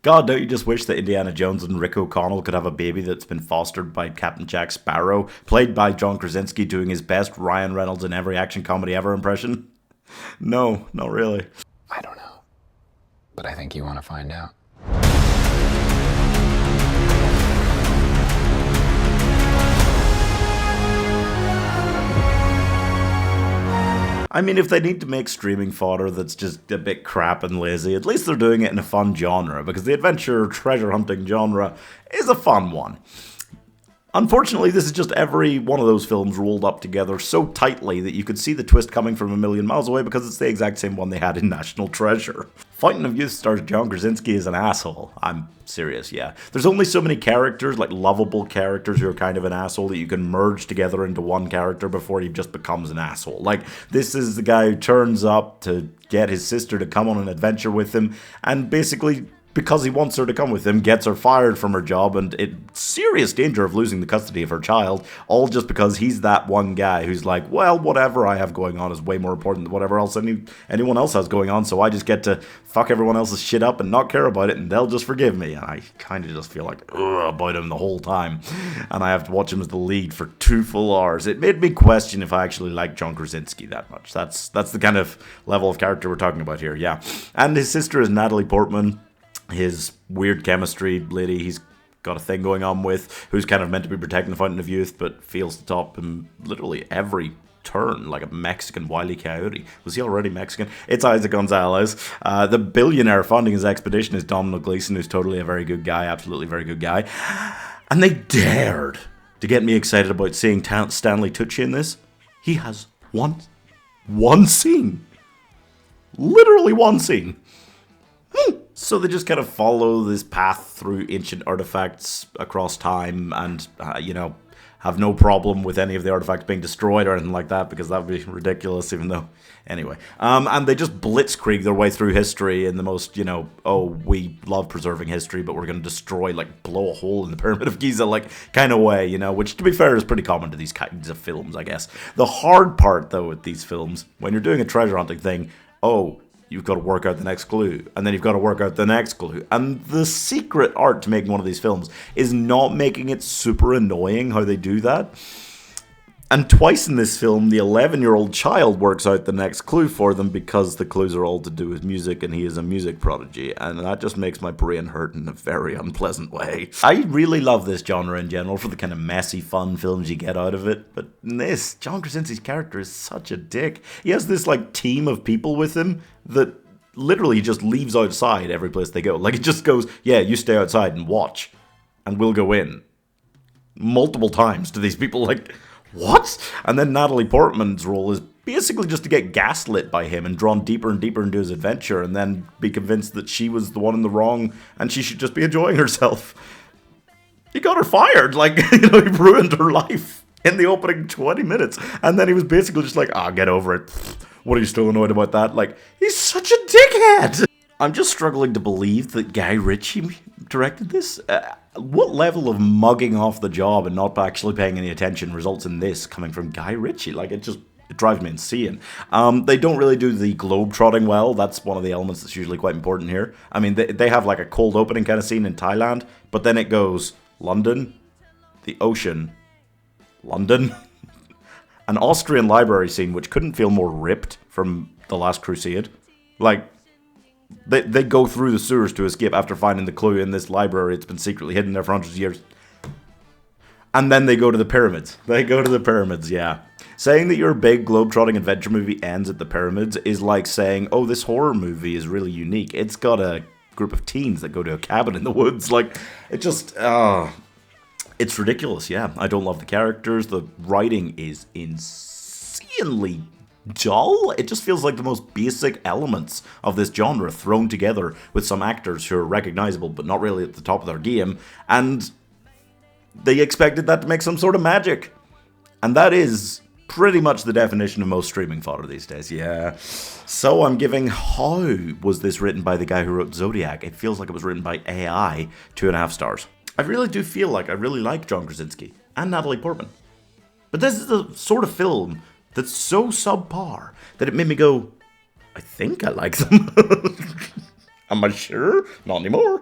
God, don't you just wish that Indiana Jones and Rick O'Connell could have a baby that's been fostered by Captain Jack Sparrow, played by John Krasinski doing his best Ryan Reynolds in every action comedy ever impression? No, not really. I don't know. But I think you want to find out. I mean, if they need to make streaming fodder that's just a bit crap and lazy, at least they're doing it in a fun genre, because the adventure treasure hunting genre is a fun one. Unfortunately, this is just every one of those films rolled up together so tightly that you could see the twist coming from a million miles away because it's the exact same one they had in National Treasure. Fountain of Youth stars John Krasinski as an asshole. I'm serious, yeah. There's only so many characters, like lovable characters who are kind of an asshole, that you can merge together into one character before he just becomes an asshole. Like, this is the guy who turns up to get his sister to come on an adventure with him, and basically, because he wants her to come with him, gets her fired from her job and in serious danger of losing the custody of her child, all just because he's that one guy who's like, well, whatever I have going on is way more important than whatever else anyone else has going on, so I just get to fuck everyone else's shit up and not care about it, and they'll just forgive me. And I kind of just feel like, ugh, about him the whole time. And I have to watch him as the lead for 2 full hours. It made me question if I actually like John Krasinski that much. That's the kind of level of character we're talking about here, yeah. And his sister is Natalie Portman, his weird chemistry lady he's got a thing going on with, who's kind of meant to be protecting the Fountain of Youth, but fails to top him literally every turn, like a Mexican Wile E. Coyote. Was he already Mexican? It's Eiza Gonzalez. The billionaire funding his expedition is Domhnall Gleeson, who's totally a very good guy, absolutely very good guy. And they dared to get me excited about seeing Stanley Tucci in this. He has one scene. Literally one scene. So they just kind of follow this path through ancient artifacts across time and, have no problem with any of the artifacts being destroyed or anything like that, because that would be ridiculous, even though... Anyway. And they just blitzkrieg their way through history in the most, we love preserving history, but we're going to destroy, blow a hole in the Pyramid of Giza, kind of way, which, to be fair, is pretty common to these kinds of films, I guess. The hard part, though, with these films, when you're doing a treasure hunting thing, you've got to work out the next clue, and then you've got to work out the next clue. And the secret art to making one of these films is not making it super annoying how they do that. And twice in this film, the 11-year-old child works out the next clue for them because the clues are all to do with music, and he is a music prodigy, and that just makes my brain hurt in a very unpleasant way. I really love this genre in general for the kind of messy, fun films you get out of it, but in this, John Krasinski's character is such a dick. He has this, team of people with him that literally just leaves outside every place they go. It just goes, yeah, you stay outside and watch, and we'll go in. Multiple times to these people, what? And then Natalie Portman's role is basically just to get gaslit by him and drawn deeper and deeper into his adventure, and then be convinced that she was the one in the wrong and she should just be enjoying herself. He got her fired, he ruined her life in the opening 20 minutes, and then he was basically just get over it. What, are you still annoyed about that? He's such a dickhead! I'm just struggling to believe that Guy Ritchie directed this. What level of mugging off the job and not actually paying any attention results in this coming from Guy Ritchie? It drives me insane. They don't really do the globe-trotting well. That's one of the elements that's usually quite important here. I mean, they have a cold opening kind of scene in Thailand, but then it goes London, the ocean, London, an Austrian library scene which couldn't feel more ripped from The Last Crusade. They go through the sewers to escape after finding the clue in this library. It's been secretly hidden there for hundreds of years. And then they go to the pyramids. Yeah. Saying that your big globe-trotting adventure movie ends at the pyramids is like saying, this horror movie is really unique. It's got a group of teens that go to a cabin in the woods. It's ridiculous, yeah. I don't love the characters. The writing is insanely dull. It just feels like the most basic elements of this genre thrown together with some actors who are recognizable but not really at the top of their game, and they expected that to make some sort of magic. And that is pretty much the definition of most streaming fodder these days, yeah. So I'm giving How Was This Written by the guy who wrote Zodiac? It feels like it was written by AI, 2.5 stars. I really do feel like I really like John Krasinski and Natalie Portman. But this is the sort of film that's so subpar that it made me go, I think I like them. Am I sure? Not anymore.